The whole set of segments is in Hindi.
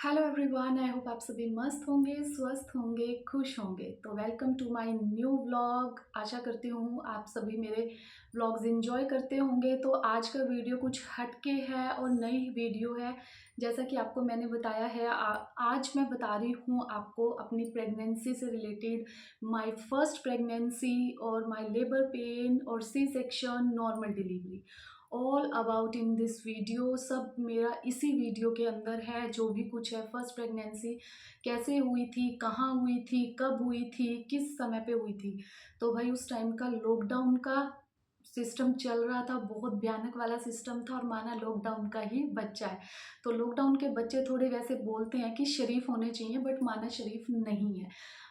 हेलो एवरीवन, आई होप आप सभी मस्त होंगे, स्वस्थ होंगे, खुश होंगे। तो welcome to my new vlog. आशा करती हूँ आप सभी मेरे व्लॉग्स एंजॉय करते होंगे। तो आज का वीडियो कुछ हटके है और नई वीडियो है। जैसा कि आपको मैंने बताया है, आज मैं बता रही हूँ आपको अपनी प्रेगनेंसी से रिलेटेड, माय फर्स्ट प्रेगनेंसी और माय लेबर पेन और C section, normal delivery, all about in this video. सब मेरा इसी वीडियो के अंदर है। जो भी कुछ है, फर्स्ट प्रेगनेंसी कैसे हुई थी, कहाँ हुई थी, कब हुई थी, किस समय पे हुई थी। तो भाई उस टाइम का लॉकडाउन का सिस्टम चल रहा था, बहुत भयानक वाला सिस्टम था और माना लॉकडाउन का ही बच्चा है। तो लॉकडाउन के बच्चे थोड़े वैसे बोलते हैं कि शरीफ होने चाहिए, बट माना शरीफ नहीं है।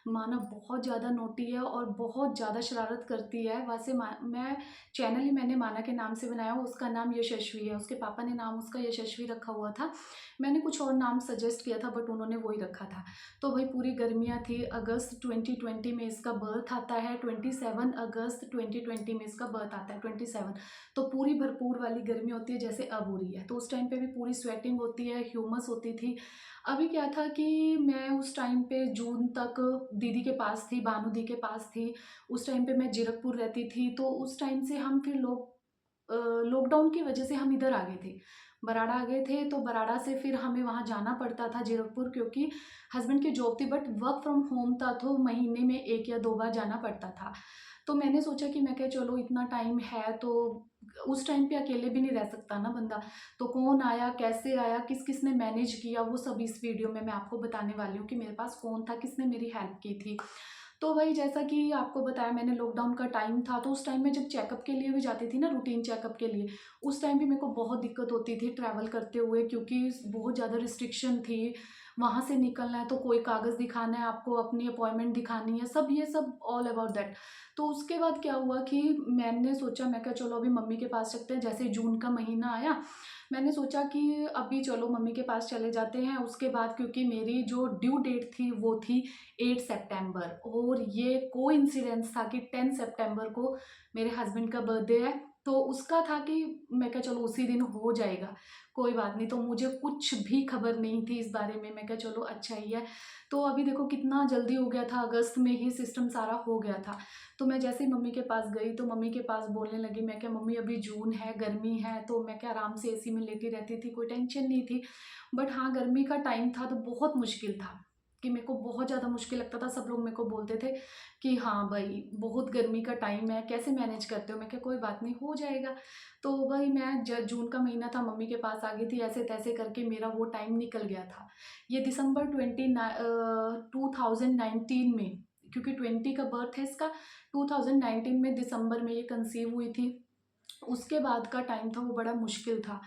माना बहुत ज़्यादा नोटी है और बहुत ज़्यादा शरारत करती है। वैसे मैं चैनल ही मैंने माना के नाम से बनाया हुआ, उसका नाम यशस्वी है। उसके पापा ने नाम उसका यशस्वी रखा हुआ था। मैंने कुछ और नाम सजेस्ट किया था, बट उन्होंने वही रखा था। तो भाई पूरी गर्मियाँ थी। अगस्त 2020 में इसका बर्थ आता है, 27 अगस्त 2020 में इसका बर्थ आता है, 27। तो पूरी भरपूर वाली गर्मी होती है जैसे अब हो रही है। तो उस टाइम पे भी पूरी स्वेटिंग होती है, ह्यूमस होती थी। अभी क्या था कि मैं उस टाइम पे जून तक दीदी के पास थी, भानु दी के पास थी। उस टाइम पे मैं जीरकपुर रहती थी। तो उस टाइम से हम फिर लॉकडाउन की वजह से हम इधर आ गए थे, बराड़ा आ गए थे। तो बराड़ा से फिर हमें वहाँ जाना पड़ता था जीरकपुर, क्योंकि हस्बैंड की जॉब थी, बट वर्क फ्रॉम होम था। तो महीने में 1 या 2 बार जाना पड़ता था। तो मैंने सोचा कि मैं क्या, चलो इतना टाइम है तो उस टाइम पे अकेले भी नहीं रह सकता ना बंदा। तो कौन आया, कैसे आया, किस किस ने मैनेज किया, वो सब इस वीडियो में मैं आपको बताने वाली हूँ कि मेरे पास कौन था, किसने मेरी हेल्प की थी। तो भाई जैसा कि आपको बताया मैंने, लॉकडाउन का टाइम था। तो उस टाइम में जब चेकअप के लिए भी जाती थी ना, रूटीन चेकअप के लिए, उस टाइम भी मेरे को बहुत दिक्कत होती थी ट्रैवल करते हुए, क्योंकि बहुत ज़्यादा रिस्ट्रिक्शन थी। वहाँ से निकलना है तो कोई कागज़ दिखाना है आपको, अपनी अपॉइंटमेंट दिखानी है, सब ये सब ऑल अबाउट दैट। तो उसके बाद क्या हुआ कि मैंने सोचा, मैं क्या चलो अभी मम्मी के पास चलते हैं। जैसे जून का महीना आया, मैंने सोचा कि अभी चलो मम्मी के पास चले जाते हैं। उसके बाद क्योंकि मेरी जो ड्यू डेट थी वो थी 8 सितंबर, और ये कोइंसिडेंस था कि 10 सितंबर को मेरे हस्बैंड का बर्थडे है। तो उसका था कि मैं क्या चलो उसी दिन हो जाएगा, कोई बात नहीं। तो मुझे कुछ भी खबर नहीं थी इस बारे में। मैं क्या चलो अच्छा ही है। तो अभी देखो कितना जल्दी हो गया था, अगस्त में ही सिस्टम सारा हो गया था। तो मैं जैसे ही मम्मी के पास गई तो मम्मी के पास बोलने लगी, मैं क्या मम्मी अभी जून है, गर्मी है, तो मैं क्या आराम से एसी में लेटी रहती थी, कोई टेंशन नहीं थी। बट हाँ, गर्मी का टाइम था तो बहुत मुश्किल था, कि मेरे को बहुत ज़्यादा मुश्किल लगता था। सब लोग मेरे को बोलते थे कि हाँ भाई बहुत गर्मी का टाइम है, कैसे मैनेज करते हो। मैं क्या कोई बात नहीं, हो जाएगा। तो भाई मैं जून का महीना था, मम्मी के पास आ गई थी। ऐसे तैसे करके मेरा वो टाइम निकल गया था। ये दिसंबर 2019 में, क्योंकि 20 का बर्थ है इसका, 2019 में दिसंबर में ये कंसीव हुई थी। उसके बाद का टाइम था वो बड़ा मुश्किल था।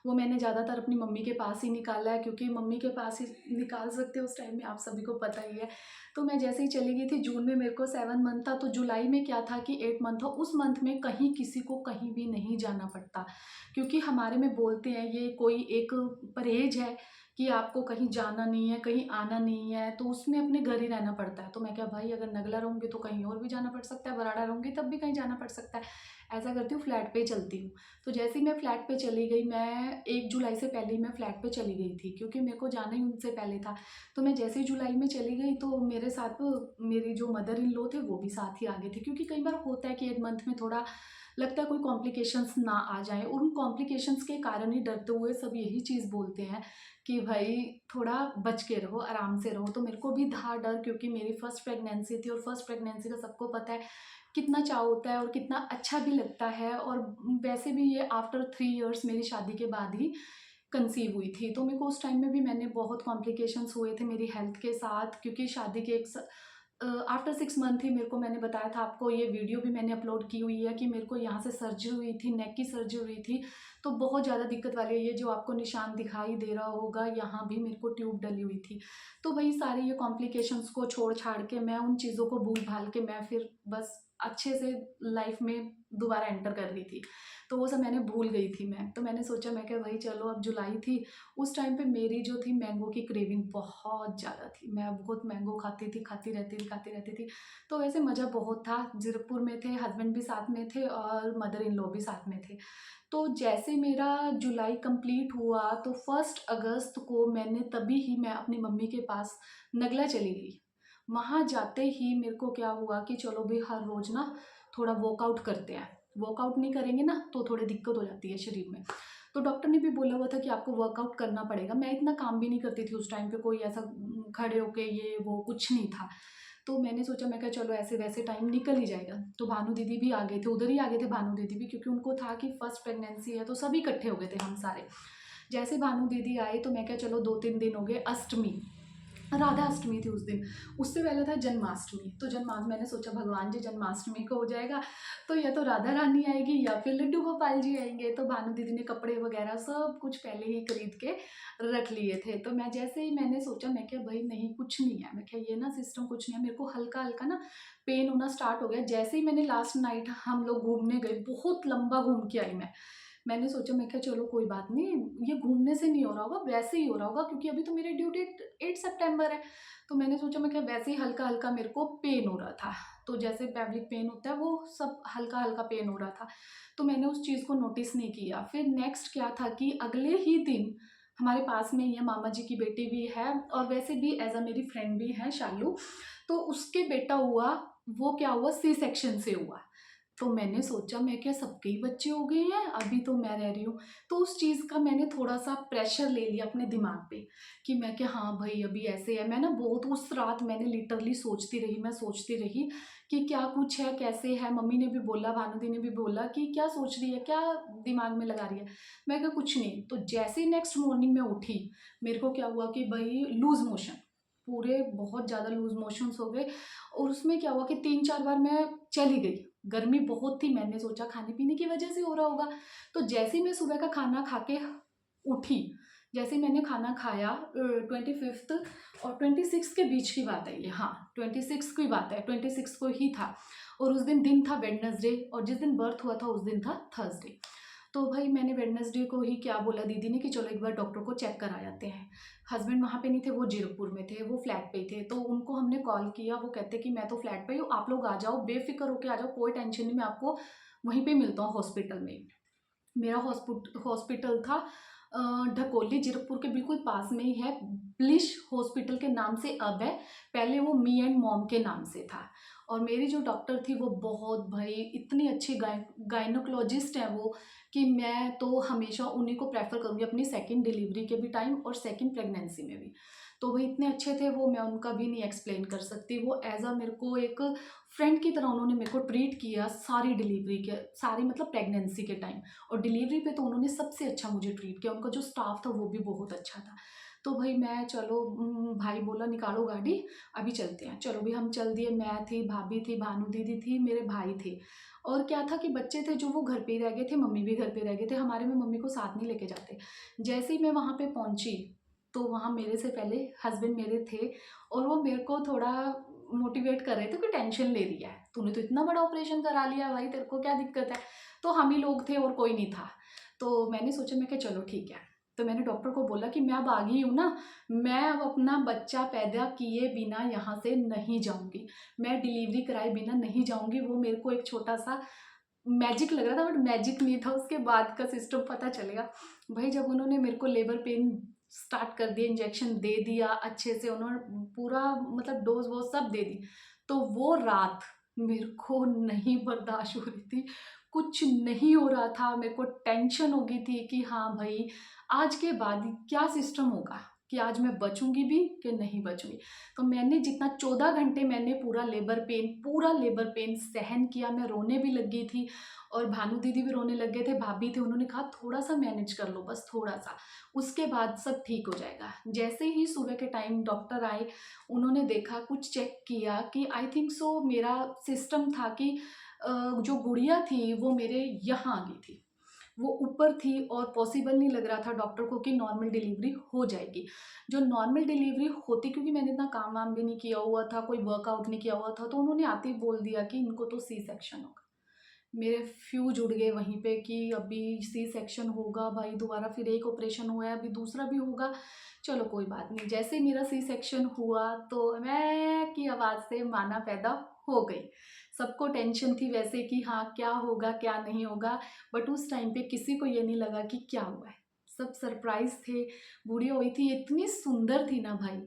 वो मैंने ज़्यादातर अपनी मम्मी के पास ही निकाला है, क्योंकि मम्मी के पास ही निकाल सकते हो उस टाइम में, आप सभी को पता ही है। तो मैं जैसे ही चली गई थी, जून में मेरे को 7 मंथ था, तो जुलाई में क्या था कि 8 मंथ था। उस मंथ में कहीं किसी को कहीं भी नहीं जाना पड़ता, क्योंकि हमारे में बोलते हैं ये कोई एक परहेज है कि आपको कहीं जाना नहीं है, कहीं आना नहीं है, तो उसमें अपने घर ही रहना पड़ता है। तो मैं क्या भाई, अगर नगला रहूँगी तो कहीं और भी जाना पड़ सकता है, बराड़ा रहूँगी तब भी कहीं जाना पड़ सकता है। ऐसा करती हूँ, फ्लैट पे चलती हूँ। तो जैसे ही मैं फ्लैट पे चली गई, मैं 1 जुलाई से पहले ही मैं फ्लैट पे चली गई थी, क्योंकि मेरे को जाना ही उनसे पहले था। तो मैं जैसे ही जुलाई में चली गई तो मेरे साथ मेरी जो मदर इन लॉ थे वो भी साथ ही आ गए थे, क्योंकि कई बार होता है कि 8 मंथ में थोड़ा लगता है कोई कॉम्प्लिकेशंस ना आ जाए, और उन कॉम्प्लिकेशंस के कारण ही डरते हुए सब यही चीज़ बोलते हैं कि भाई थोड़ा बच के रहो, आराम से रहो। तो मेरे को भी था डर, क्योंकि मेरी फर्स्ट प्रेगनेंसी थी, और फर्स्ट प्रेगनेंसी का सबको पता है कितना चाव होता है और कितना अच्छा भी लगता है। और वैसे भी ये आफ्टर 3 इयर्स मेरी शादी के बाद ही कंसीव हुई थी। तो मेरे को उस टाइम में भी मैंने बहुत कॉम्प्लिकेशंस हुए थे मेरी हेल्थ के साथ, क्योंकि शादी के आफ्टर 6 मंथ ही मेरे को, मैंने बताया था आपको, ये वीडियो भी मैंने अपलोड की हुई है कि मेरे को यहाँ से सर्जरी हुई थी, नेक की सर्जरी हुई थी। तो बहुत ज़्यादा दिक्कत वाली है, ये जो आपको निशान दिखाई दे रहा होगा, यहाँ भी मेरे को ट्यूब डली हुई थी। तो वही सारे ये कॉम्प्लिकेशंस को छोड़ छाड़ के, मैं उन चीज़ों को भूल भाल के मैं फिर बस अच्छे से लाइफ में दोबारा एंटर कर रही थी, तो वो सब मैंने भूल गई थी मैं। तो मैंने सोचा, मैं क्या भाई चलो, अब जुलाई थी, उस टाइम पे मेरी जो थी मैंगो की क्रेविंग बहुत ज़्यादा थी। मैं बहुत मैंगो खाती थी, खाती रहती थी, खाती रहती थी। तो वैसे मज़ा बहुत था, जीरकपुर में थे, हस्बैंड भी साथ में थे और मदर इन लॉ भी साथ में थे। तो जैसे मेरा जुलाई कंप्लीट हुआ तो 1 अगस्त को तभी ही मैं अपनी मम्मी के पास नगला चली गई। वहाँ जाते ही मेरे को क्या हुआ कि चलो भाई हर रोज़ ना थोड़ा वर्कआउट करते हैं। वर्कआउट नहीं करेंगे ना तो थोड़ी दिक्कत हो जाती है शरीर में। तो डॉक्टर ने भी बोला हुआ था कि आपको वर्कआउट करना पड़ेगा। मैं इतना काम भी नहीं करती थी उस टाइम पे, कोई ऐसा खड़े होके ये वो कुछ नहीं था। तो मैंने सोचा, मैं कहा चलो ऐसे वैसे टाइम निकल ही जाएगा। तो भानु दीदी भी आ गए थे, उधर ही आ गए थे भानु दीदी भी, क्योंकि उनको था कि फर्स्ट प्रेगनेंसी है, तो सभी इकट्ठे हो गए थे हम सारे। जैसे भानु दीदी आए तो मैं क्या चलो 2-3 दिन हो गए, अष्टमी, राधा अष्टमी थी उस दिन। उससे पहले था जन्माष्टमी। तो मैंने सोचा भगवान जी जन्माष्टमी को हो जाएगा तो या तो राधा रानी आएगी या फिर लड्डू गोपाल जी आएंगे। तो भानु दीदी ने कपड़े वगैरह सब कुछ पहले ही खरीद के रख लिए थे। तो मैं जैसे ही मैंने सोचा, मैं क्या भाई नहीं कुछ नहीं है, मैं क्या ये ना सिस्टम कुछ नहीं है, मेरे को हल्का हल्का ना पेन होना स्टार्ट हो गया। जैसे ही मैंने लास्ट नाइट हम लोग घूमने गए, बहुत लंबा घूम के आई मैंने सोचा, मैं क्या चलो कोई बात नहीं, ये घूमने से नहीं हो रहा होगा, वैसे ही हो रहा होगा, क्योंकि अभी तो मेरी ड्यू डेट 8 सितंबर है। तो मैंने सोचा, मैं क्या वैसे ही हल्का हल्का मेरे को पेन हो रहा था। तो जैसे पैब्लिक पेन होता है वो सब हल्का हल्का पेन हो रहा था। तो मैंने उस चीज़ को नोटिस नहीं किया। फिर नेक्स्ट क्या था कि अगले ही दिन हमारे पास में ही है, मामा जी की बेटी भी है और वैसे भी एज अ मेरी फ्रेंड भी है शालू। तो उसके बेटा हुआ, वो क्या हुआ, सी सेक्शन से हुआ। तो मैंने सोचा, मैं क्या सबके ही बच्चे हो गए हैं, अभी तो मैं रह रही हूँ। तो उस चीज़ का मैंने थोड़ा सा प्रेशर ले लिया अपने दिमाग पे कि मैं क्या हाँ भाई अभी ऐसे है। मैं ना बहुत उस रात मैंने लिटरली सोचती रही, मैं सोचती रही कि क्या कुछ है, कैसे है। मम्मी ने भी बोला, भानुदी ने भी बोला कि क्या सोच रही है, क्या दिमाग में लगा रही है। मैं क्या कुछ नहीं। तो जैसे ही नेक्स्ट मॉर्निंग में उठी, मेरे को क्या हुआ कि भाई लूज मोशन, पूरे बहुत ज़्यादा लूज मोशंस हो गए। और उसमें क्या हुआ कि 3-4 बार मैं चली गई। गर्मी बहुत थी, मैंने सोचा खाने पीने की वजह से हो रहा होगा। तो जैसे ही मैं सुबह का खाना खा के उठी, जैसे ही मैंने खाना खाया, 25th और 26 के बीच की बात है ये, हाँ 26 की बात है, 26 को ही था। और उस दिन था वेडनेसडे और जिस दिन बर्थ हुआ था उस दिन था थर्सडे। तो भाई मैंने वेडनेसडे को ही क्या बोला दीदी ने कि चलो एक बार डॉक्टर को चेक करा जाते हैं। हस्बैंड वहाँ पे नहीं थे, वो जीरकपुर में थे, वो फ्लैट पे ही थे। तो उनको हमने कॉल किया, वो कहते कि मैं तो फ्लैट पे ही हूँ, आप लोग आ जाओ, बेफिक्र होके आ जाओ, कोई टेंशन नहीं, मैं आपको वहीं पे मिलता हूँ हॉस्पिटल में। मेरा हॉस्पिटल था ढकोली, जीरकपुर के बिल्कुल पास में ही है। ब्लिश हॉस्पिटल के नाम से अब है, पहले वो मी एंड मॉम के नाम से था। और मेरी जो डॉक्टर थी वो बहुत भाई इतनी अच्छी गायनोकोलॉजिस्ट है वो, कि मैं तो हमेशा उन्हीं को प्रेफर करूँगी अपनी सेकंड डिलीवरी के भी टाइम और सेकंड प्रेगनेंसी में भी। तो वो इतने अच्छे थे, वो मैं उनका भी नहीं एक्सप्लेन कर सकती। वो एज अ मेरे को एक फ्रेंड की तरह उन्होंने मेरे को ट्रीट किया सारी डिलीवरी के, सारी मतलब प्रेगनेंसी के टाइम। और डिलीवरी पे तो उन्होंने सबसे अच्छा मुझे ट्रीट किया, उनका जो स्टाफ था वो भी बहुत अच्छा था। तो भाई मैं चलो, भाई बोला निकालो गाड़ी, अभी चलते हैं। चलो भी हम चल दिए, मैं थी, भाभी थी, भानु दीदी थी, मेरे भाई थे। और क्या था कि बच्चे थे जो वो घर पे ही रह गए थे, मम्मी भी घर पे रह गए थे, हमारे में मम्मी को साथ नहीं लेके जाते। जैसे ही मैं वहाँ पे पहुँची तो वहाँ मेरे से पहले हस्बैंड मेरे थे और वो मेरे को थोड़ा मोटिवेट कर रहे थे कि टेंशन ले रही है, तूने तो इतना बड़ा ऑपरेशन करा लिया भाई, तेरे को क्या दिक्कत है। तो हम ही लोग थे और कोई नहीं था। तो मैंने सोचा, मैं क्या चलो ठीक है। तो मैंने डॉक्टर को बोला कि मैं अब आ गई हूँ ना, मैं अब अपना बच्चा पैदा किए बिना यहाँ से नहीं जाऊँगी, मैं डिलीवरी कराए बिना नहीं जाऊँगी। वो मेरे को एक छोटा सा मैजिक लग रहा था, बट मैजिक नहीं था, उसके बाद का सिस्टम पता चलेगा। भाई जब उन्होंने मेरे को लेबर पेन स्टार्ट कर दिया, इंजेक्शन दे दिया अच्छे से, उन्होंने पूरा मतलब डोज वोज सब दे दी। तो वो रात मेरे को नहीं बर्दाश्त हो रही थी, कुछ नहीं हो रहा था, मेरे को टेंशन हो गई थी कि हाँ भाई आज के बाद क्या सिस्टम होगा, कि आज मैं बचूंगी भी कि नहीं बचूंगी। तो मैंने जितना 14 घंटे मैंने पूरा लेबर पेन सहन किया। मैं रोने भी लग गई थी और भानु दीदी भी रोने लग गए थे, भाभी थे, उन्होंने कहा थोड़ा सा मैनेज कर लो, बस थोड़ा सा, उसके बाद सब ठीक हो जाएगा। जैसे ही सुबह के टाइम डॉक्टर आए, उन्होंने देखा, कुछ चेक किया कि आई थिंक सो मेरा सिस्टम था कि जो गुड़िया थी वो मेरे यहाँ आ गई थी। वो ऊपर थी और पॉसिबल नहीं लग रहा था डॉक्टर को कि नॉर्मल डिलीवरी हो जाएगी। जो नॉर्मल डिलीवरी होती, क्योंकि मैंने इतना काम वाम भी नहीं किया हुआ था, कोई वर्कआउट नहीं किया हुआ था, तो उन्होंने आते ही बोल दिया कि इनको तो सी सेक्शन होगा। मेरे फ्यूज उड़ गए वहीं पे कि अभी सी सेक्शन होगा भाई, दोबारा फिर एक ऑपरेशन हुआ है, अभी दूसरा भी होगा। चलो कोई बात नहीं। जैसे ही मेरा सी सेक्शन हुआ तो मैं की आवाज़ से माना पैदा हो गई। सबको टेंशन थी वैसे कि हाँ क्या होगा क्या नहीं होगा, बट उस टाइम पे किसी को ये नहीं लगा कि क्या हुआ है। सब सरप्राइज थे। बूढ़ी हुई थी, इतनी सुंदर थी ना भाई,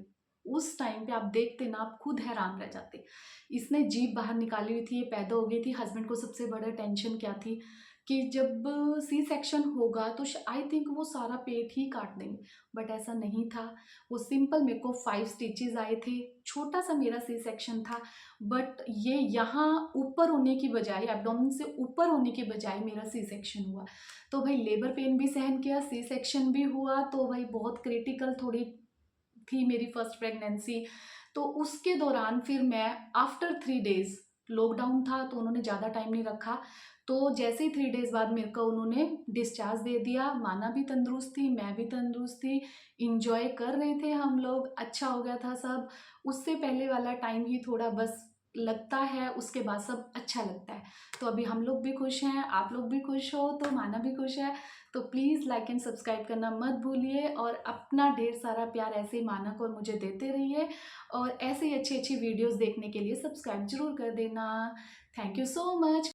उस टाइम पे आप देखते ना आप खुद हैरान रह जाते। इसने जीभ बाहर निकाली हुई थी, ये पैदा हो गई थी। हस्बैंड को सबसे बड़ा टेंशन क्या थी कि जब सी सेक्शन होगा तो आई थिंक वो सारा पेट ही काट देंगे, बट ऐसा नहीं था। वो सिंपल, मेरे को 5 स्टिचेस आए थे। छोटा सा मेरा सी सेक्शन था, बट ये यहाँ ऊपर होने की बजाय, एब्डोमेन से ऊपर होने की बजाय मेरा सी सेक्शन हुआ। तो भाई लेबर पेन भी सहन किया, सी सेक्शन भी हुआ, तो भाई बहुत क्रिटिकल थोड़ी थी मेरी फर्स्ट प्रेगनेंसी। तो उसके दौरान फिर मैं आफ्टर 3 डेज, लॉकडाउन था तो उन्होंने ज़्यादा टाइम नहीं रखा, तो जैसे ही 3 डेज बाद मेरे को उन्होंने डिस्चार्ज दे दिया। माना भी तंदुरुस्त थी, मैं भी तंदुरुस्त थी, इंजॉय कर रहे थे हम लोग, अच्छा हो गया था सब। उससे पहले वाला टाइम ही थोड़ा बस लगता है, उसके बाद सब अच्छा लगता है। तो अभी हम लोग भी खुश हैं, आप लोग भी खुश हो, तो माना भी खुश है। तो प्लीज़ लाइक एंड सब्सक्राइब करना मत भूलिए, और अपना ढेर सारा प्यार ऐसे ही माना को और मुझे देते रहिए, और ऐसे ही अच्छी अच्छी वीडियोस देखने के लिए सब्सक्राइब जरूर कर देना। Thank you so much.